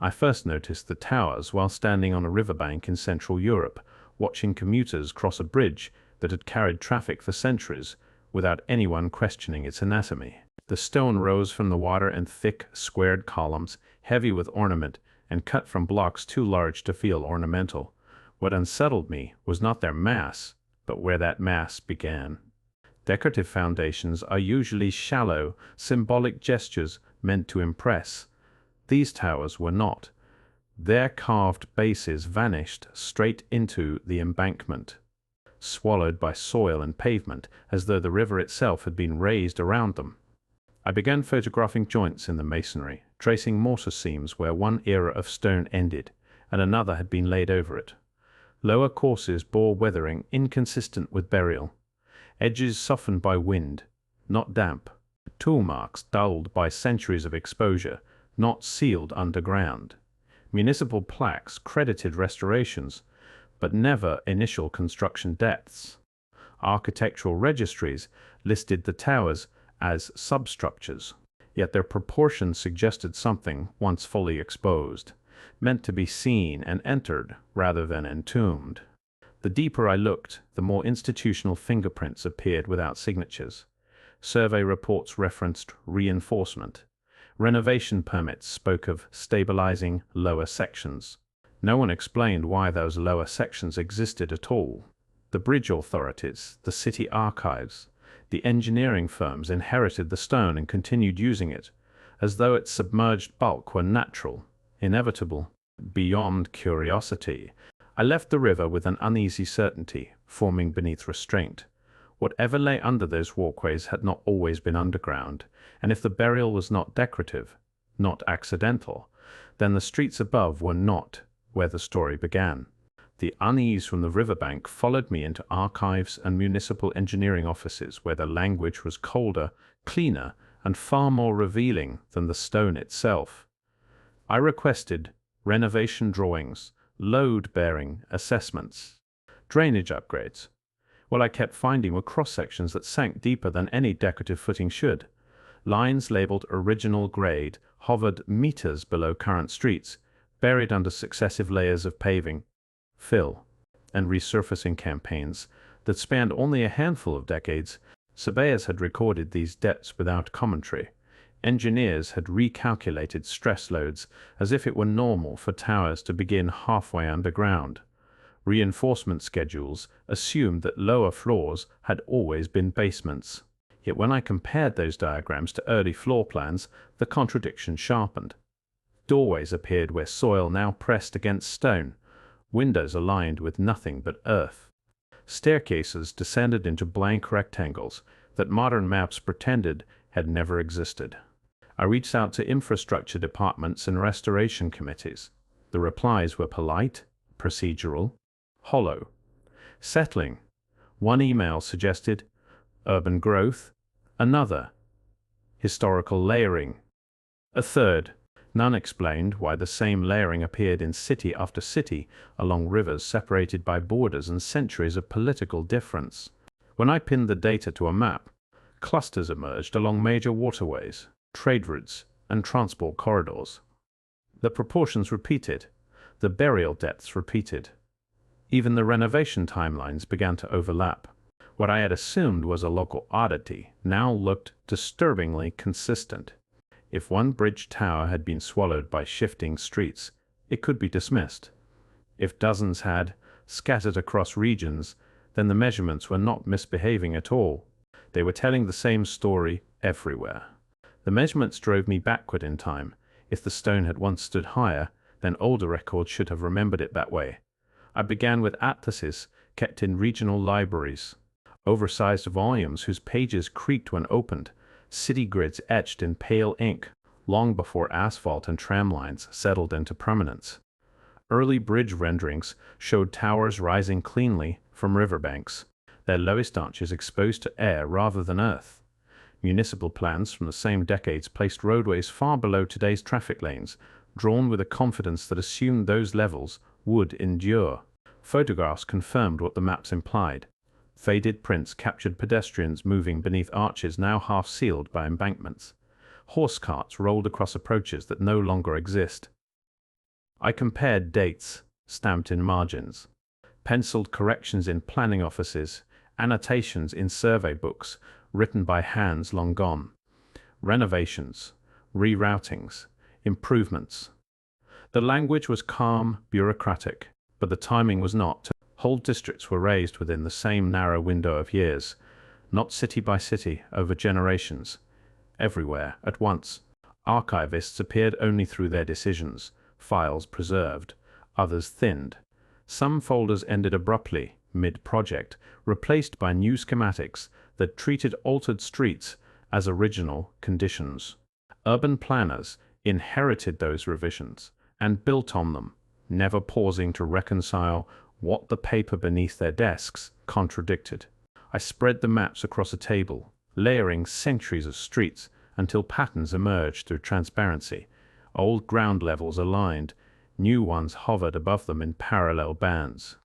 I first noticed the towers while standing on a riverbank in Central Europe, watching commuters cross a bridge that had carried traffic for centuries without anyone questioning its anatomy. The stone rose from the water in thick, squared columns, heavy with ornament, and cut from blocks too large to feel ornamental. What unsettled me was not their mass, but where that mass began. Decorative foundations are usually shallow, symbolic gestures meant to impress. These towers were not. Their carved bases vanished straight into the embankment, swallowed by soil and pavement, as though the river itself had been raised around them. I began photographing joints in the masonry, tracing mortar seams where one era of stone ended, and another had been laid over it. Lower courses bore weathering inconsistent with burial, edges softened by wind, not damp, tool marks dulled by centuries of exposure, not sealed underground. Municipal plaques credited restorations, but never initial construction depths. Architectural registries listed the towers as substructures, yet their proportions suggested something once fully exposed, meant to be seen and entered rather than entombed. The deeper I looked, the more institutional fingerprints appeared without signatures. Survey reports referenced reinforcement. Renovation permits spoke of stabilizing lower sections. No one explained why those lower sections existed at all. The bridge authorities, the city archives, the engineering firms inherited the stone and continued using it, as though its submerged bulk were natural, inevitable, beyond curiosity. I left the river with an uneasy certainty forming beneath restraint. Whatever lay under those walkways had not always been underground, and if the burial was not decorative, not accidental, then the streets above were not where the story began. The unease from the riverbank followed me into archives and municipal engineering offices where the language was colder, cleaner, and far more revealing than the stone itself. I requested renovation drawings, load-bearing assessments, drainage upgrades. What I kept finding were cross-sections that sank deeper than any decorative footing should. Lines labeled original grade hovered meters below current streets, buried under successive layers of paving, fill, and resurfacing campaigns that spanned only a handful of decades. Surveyors had recorded these depths without commentary. Engineers had recalculated stress loads as if it were normal for towers to begin halfway underground. Reinforcement schedules assumed that lower floors had always been basements. Yet when I compared those diagrams to early floor plans, the contradiction sharpened. Doorways appeared where soil now pressed against stone, windows aligned with nothing but earth. Staircases descended into blank rectangles that modern maps pretended had never existed. I reached out to infrastructure departments and restoration committees. The replies were polite, procedural, hollow, settling. One email suggested urban growth, another historical layering, a third. None explained why the same layering appeared in city after city along rivers separated by borders and centuries of political difference. When I pinned the data to a map, clusters emerged along major waterways, trade routes, and transport corridors. The proportions repeated, the burial depths repeated. Even the renovation timelines began to overlap. What I had assumed was a local oddity now looked disturbingly consistent. If one bridge tower had been swallowed by shifting streets, it could be dismissed. If dozens had, scattered across regions, then the measurements were not misbehaving at all. They were telling the same story everywhere. The measurements drove me backward in time. If the stone had once stood higher, then older records should have remembered it that way. I began with atlases kept in regional libraries, oversized volumes whose pages creaked when opened, city grids etched in pale ink, long before asphalt and tram lines settled into permanence. Early bridge renderings showed towers rising cleanly from riverbanks, their lowest arches exposed to air rather than earth. Municipal plans from the same decades placed roadways far below today's traffic lanes, drawn with a confidence that assumed those levels would endure. Photographs confirmed what the maps implied. Faded prints captured pedestrians moving beneath arches now half sealed by embankments. Horse carts rolled across approaches that no longer exist. I compared dates, stamped in margins, penciled corrections in planning offices, annotations in survey books written by hands long gone, renovations, reroutings, improvements. The language was calm, bureaucratic, but the timing was not. Whole districts were raised within the same narrow window of years, not city by city, over generations. Everywhere, at once. Archivists appeared only through their decisions, files preserved, others thinned. Some folders ended abruptly, mid-project, replaced by new schematics that treated altered streets as original conditions. Urban planners inherited those revisions and built on them, never pausing to reconcile what the paper beneath their desks contradicted. I spread the maps across a table, layering centuries of streets until patterns emerged through transparency. Old ground levels aligned, new ones hovered above them in parallel bands.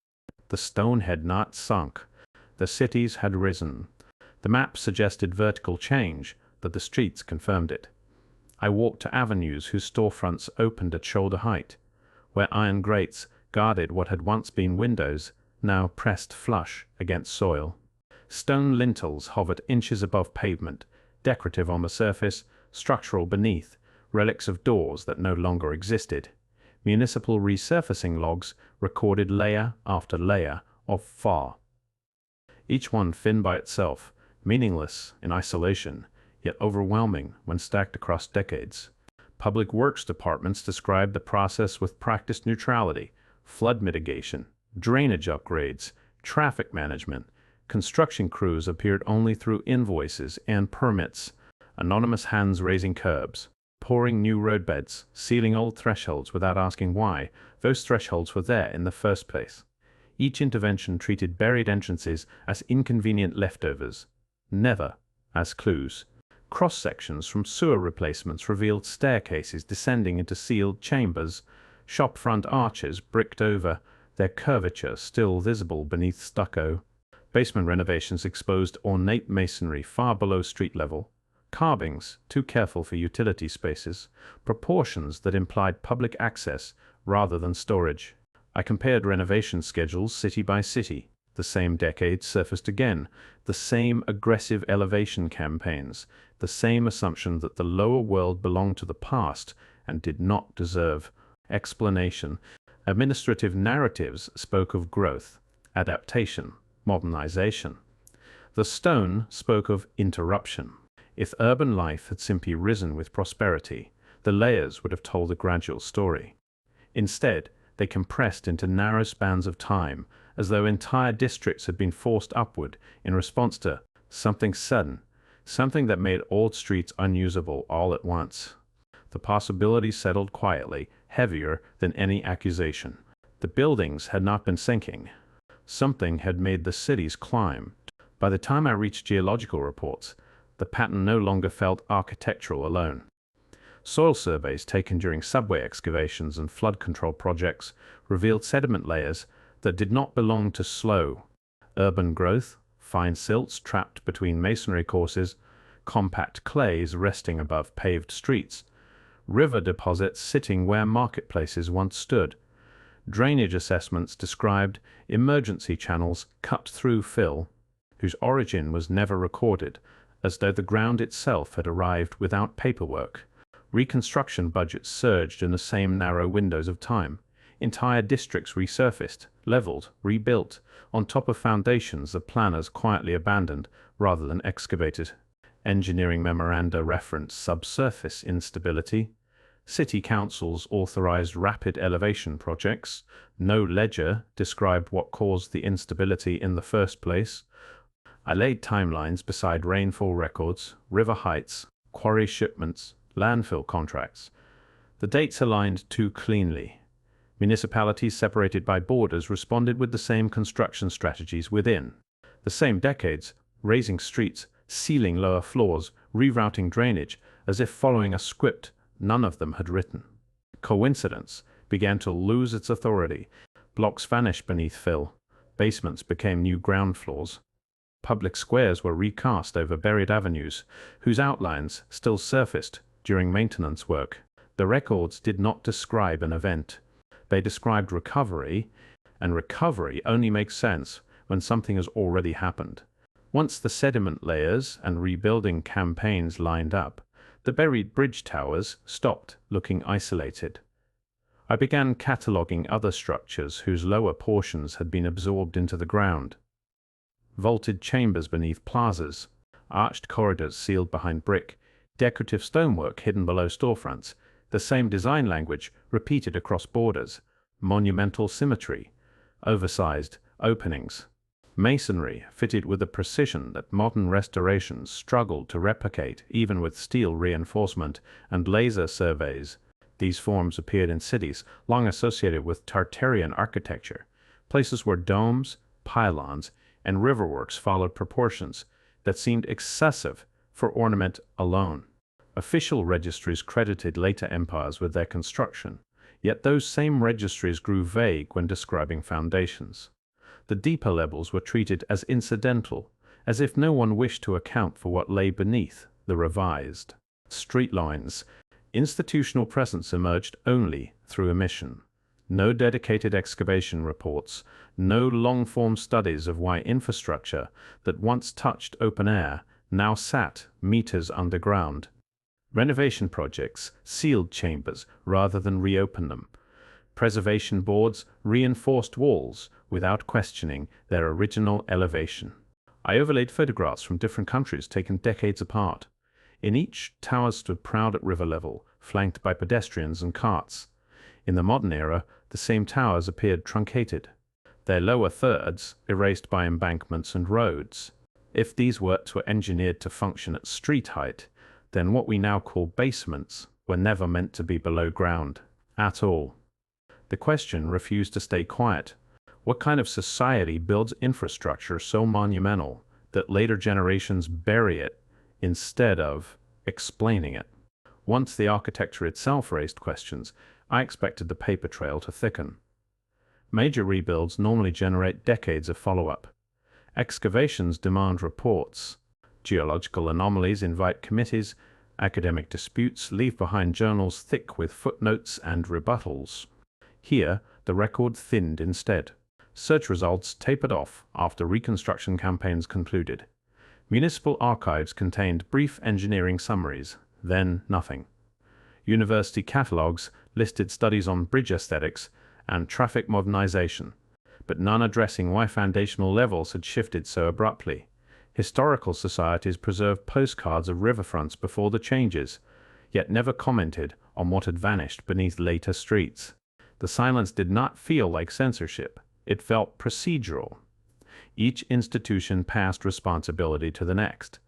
The stone had not sunk. The cities had risen. The map suggested vertical change, but the streets confirmed it. I walked to avenues whose storefronts opened at shoulder height, where iron grates guarded what had once been windows, now pressed flush against soil. Stone lintels hovered inches above pavement, decorative on the surface, structural beneath, relics of doors that no longer existed. Municipal resurfacing logs recorded layer after layer of FAR. Each one thin by itself, meaningless in isolation, yet overwhelming when stacked across decades. Public works departments described the process with practiced neutrality: flood mitigation, drainage upgrades, traffic management. Construction crews appeared only through invoices and permits, anonymous hands raising curbs, pouring new roadbeds, sealing old thresholds without asking why those thresholds were there in the first place. Each intervention treated buried entrances as inconvenient leftovers, never as clues. Cross-sections from sewer replacements revealed staircases descending into sealed chambers, shop-front arches bricked over, their curvature still visible beneath stucco. Basement renovations exposed ornate masonry far below street level, carvings too careful for utility spaces, proportions that implied public access rather than storage. I compared renovation schedules city by city. The same decade surfaced again, the same aggressive elevation campaigns, the same assumption that the lower world belonged to the past and did not deserve explanation. Administrative narratives spoke of growth, adaptation, modernization. The stone spoke of interruption. If urban life had simply risen with prosperity, the layers would have told a gradual story. Instead, they compressed into narrow spans of time, as though entire districts had been forced upward in response to something sudden, something that made old streets unusable all at once. The possibilities settled quietly, heavier than any accusation. The buildings had not been sinking. Something had made the cities climb. By the time I reached geological reports, the pattern no longer felt architectural alone. Soil surveys taken during subway excavations and flood control projects revealed sediment layers that did not belong to slow urban growth, fine silts trapped between masonry courses, compact clays resting above paved streets, river deposits sitting where marketplaces once stood. Drainage assessments described emergency channels cut through fill, whose origin was never recorded, as though the ground itself had arrived without paperwork. Reconstruction budgets surged in the same narrow windows of time. Entire districts resurfaced, leveled, rebuilt, on top of foundations the planners quietly abandoned rather than excavated. Engineering memoranda referenced subsurface instability. City councils authorized rapid elevation projects. No ledger described what caused the instability in the first place. I laid timelines beside rainfall records, river heights, quarry shipments, landfill contracts. The dates aligned too cleanly. Municipalities separated by borders responded with the same construction strategies within. The same decades, raising streets, sealing lower floors, rerouting drainage, as if following a script none of them had written. Coincidence began to lose its authority. Blocks vanished beneath fill. Basements became new ground floors. Public squares were recast over buried avenues, whose outlines still surfaced during maintenance work. The records did not describe an event. They described recovery, and recovery only makes sense when something has already happened. Once the sediment layers and rebuilding campaigns lined up, the buried bridge towers stopped looking isolated. I began cataloging other structures whose lower portions had been absorbed into the ground. Vaulted chambers beneath plazas, arched corridors sealed behind brick, decorative stonework hidden below storefronts, the same design language repeated across borders, monumental symmetry, oversized openings, masonry fitted with a precision that modern restorations struggled to replicate even with steel reinforcement and laser surveys. These forms appeared in cities long associated with Tartarian architecture, places where domes, pylons, and riverworks followed proportions that seemed excessive for ornament alone. Official registries credited later empires with their construction, yet those same registries grew vague when describing foundations. The deeper levels were treated as incidental, as if no one wished to account for what lay beneath the revised street lines. Institutional presence emerged only through omission. No dedicated excavation reports, no long-form studies of why infrastructure that once touched open air now sat meters underground. Renovation projects sealed chambers rather than reopen them. Preservation boards reinforced walls without questioning their original elevation. I overlaid photographs from different countries taken decades apart. In each, towers stood proud at river level, flanked by pedestrians and carts. In the modern era, the same towers appeared truncated, their lower thirds erased by embankments and roads. If these works were engineered to function at street height, then what we now call basements were never meant to be below ground at all. The question refused to stay quiet. What kind of society builds infrastructure so monumental that later generations bury it instead of explaining it? Once the architecture itself raised questions, I expected the paper trail to thicken. Major rebuilds normally generate decades of follow-up. Excavations demand reports. Geological anomalies invite committees. Academic disputes leave behind journals thick with footnotes and rebuttals. Here, the record thinned instead. Search results tapered off after reconstruction campaigns concluded. Municipal archives contained brief engineering summaries, then nothing. University catalogues listed studies on bridge aesthetics and traffic modernization, but none addressing why foundational levels had shifted so abruptly. Historical societies preserved postcards of riverfronts before the changes, yet never commented on what had vanished beneath later streets. The silence did not feel like censorship. It felt procedural. Each institution passed responsibility to the next.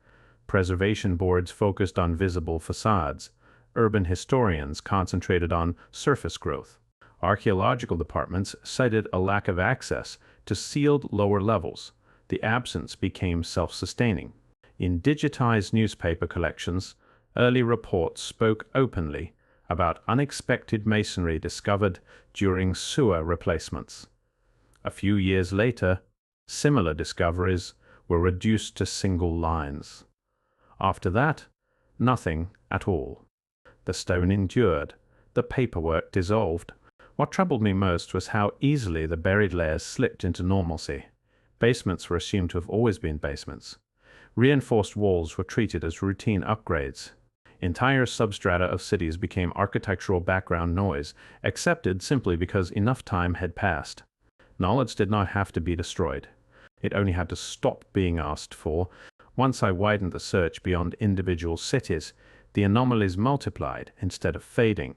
Preservation boards focused on visible facades. Urban historians concentrated on surface growth. Archaeological departments cited a lack of access to sealed lower levels. The absence became self-sustaining. In digitized newspaper collections, early reports spoke openly about unexpected masonry discovered during sewer replacements. A few years later, similar discoveries were reduced to single lines. After that, nothing at all. The stone endured, the paperwork dissolved. What troubled me most was how easily the buried layers slipped into normalcy. Basements were assumed to have always been basements. Reinforced walls were treated as routine upgrades. Entire substrata of cities became architectural background noise, accepted simply because enough time had passed. Knowledge did not have to be destroyed. It only had to stop being asked for. Once I widened the search beyond individual cities, the anomalies multiplied instead of fading.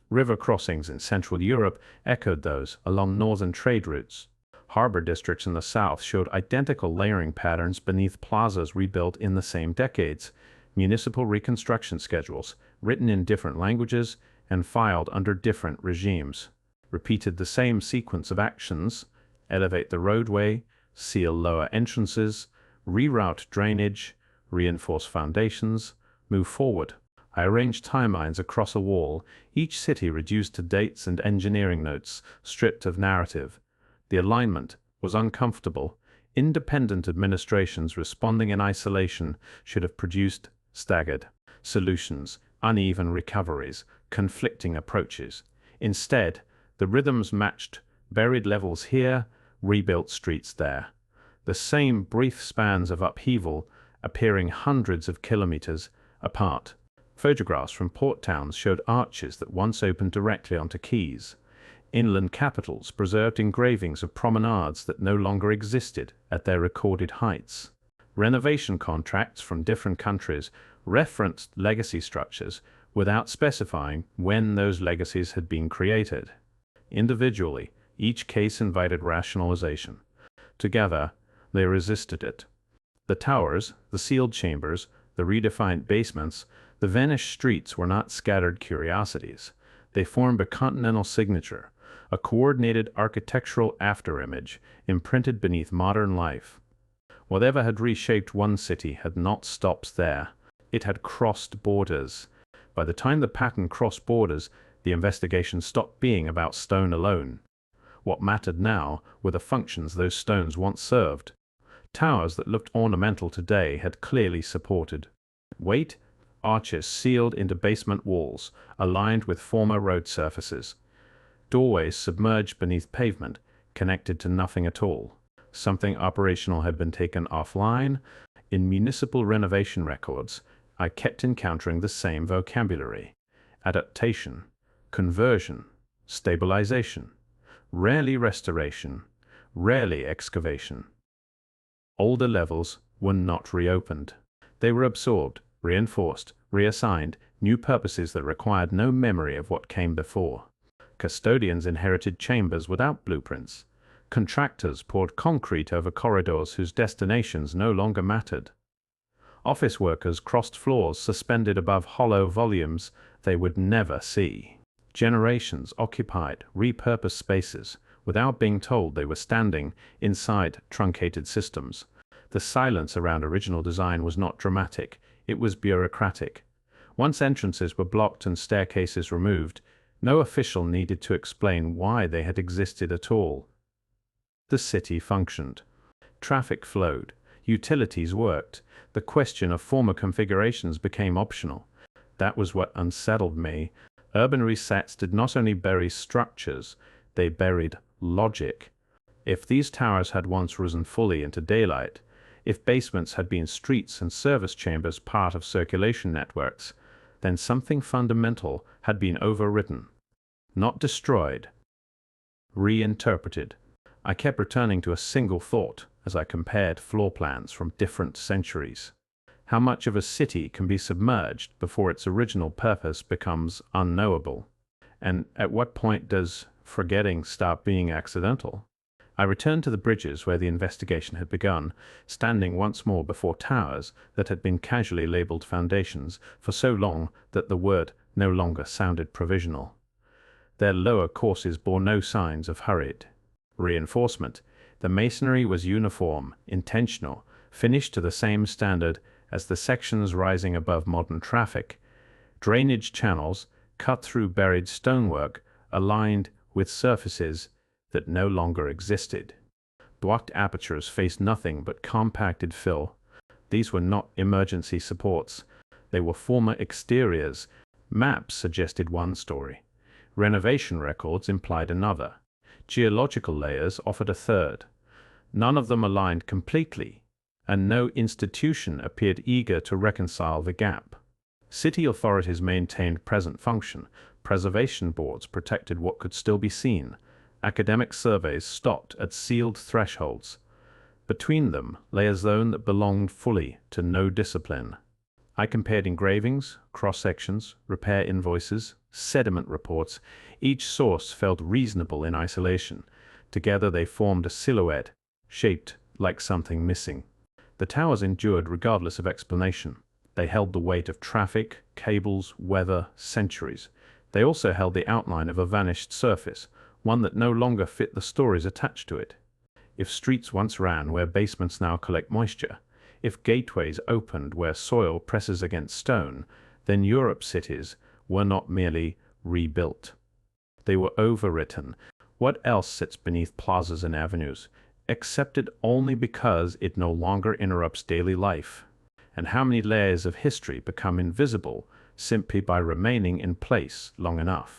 River crossings in Central Europe echoed those along northern trade routes. Harbor districts in the south showed identical layering patterns beneath plazas rebuilt in the same decades. Municipal reconstruction schedules, written in different languages and filed under different regimes, repeated the same sequence of actions: elevate the roadway, seal lower entrances, reroute drainage, reinforce foundations, move forward. I arranged timelines across a wall, each city reduced to dates and engineering notes, stripped of narrative. The alignment was uncomfortable. Independent administrations responding in isolation should have produced staggered solutions, uneven recoveries, conflicting approaches. Instead, The rhythms matched buried levels here, rebuilt streets there. The same brief spans of upheaval appearing hundreds of kilometers apart. Photographs from port towns showed arches that once opened directly onto quays. Inland capitals preserved engravings of promenades that no longer existed at their recorded heights. Renovation contracts from different countries referenced legacy structures without specifying when those legacies had been created. Individually, each case invited rationalization. Together, they resisted it. The towers, the sealed chambers, the redefined basements, the vanished streets were not scattered curiosities. They formed a continental signature, a coordinated architectural afterimage imprinted beneath modern life. Whatever had reshaped one city had not stopped there. It had crossed borders. By the time the pattern crossed borders, the investigation stopped being about stone alone. What mattered now were the functions those stones once served. Towers that looked ornamental today had clearly supported weight, arches sealed into basement walls, aligned with former road surfaces. Doorways submerged beneath pavement, connected to nothing at all. Something operational had been taken offline. In municipal renovation records, I kept encountering the same vocabulary: adaptation, conversion, stabilization, rarely restoration, rarely excavation. Older levels were not reopened. They were absorbed, reinforced, reassigned, new purposes that required no memory of what came before. Custodians inherited chambers without blueprints. Contractors poured concrete over corridors whose destinations no longer mattered. Office workers crossed floors suspended above hollow volumes they would never see. Generations occupied repurposed spaces without being told they were standing inside truncated systems. The silence around original design was not dramatic, it was bureaucratic. Once entrances were blocked and staircases removed, no official needed to explain why they had existed at all. The city functioned. Traffic flowed. Utilities worked. The question of former configurations became optional. That was what unsettled me. Urban resets did not only bury structures, they buried logic. If these towers had once risen fully into daylight, if basements had been streets and service chambers part of circulation networks, then something fundamental had been overwritten. Not destroyed, reinterpreted. I kept returning to a single thought as I compared floor plans from different centuries. How much of a city can be submerged before its original purpose becomes unknowable? And at what point does forgetting stop being accidental? I returned to the bridges where the investigation had begun, standing once more before towers that had been casually labeled foundations for so long that the word no longer sounded provisional. Their lower courses bore no signs of hurried reinforcement. The masonry was uniform, intentional, finished to the same standard as the sections rising above modern traffic. Drainage channels, cut through buried stonework, aligned with surfaces that no longer existed. Blocked apertures faced nothing but compacted fill. These were not emergency supports. They were former exteriors. Maps suggested one story. Renovation records implied another. Geological layers offered a third. None of them aligned completely, and no institution appeared eager to reconcile the gap. City authorities maintained present function. Preservation boards protected what could still be seen. Academic surveys stopped at sealed thresholds. Between them lay a zone that belonged fully to no discipline. I compared engravings, cross-sections, repair invoices, sediment reports. Each source felt reasonable in isolation. Together they formed a silhouette, shaped like something missing. The towers endured regardless of explanation. They held the weight of traffic, cables, weather, centuries. They also held the outline of a vanished surface, one that no longer fit the stories attached to it. If streets once ran where basements now collect moisture, if gateways opened where soil presses against stone, then Europe's cities were not merely rebuilt. They were overwritten. What else sits beneath plazas and avenues, accepted only because it no longer interrupts daily life? And how many layers of history become invisible simply by remaining in place long enough?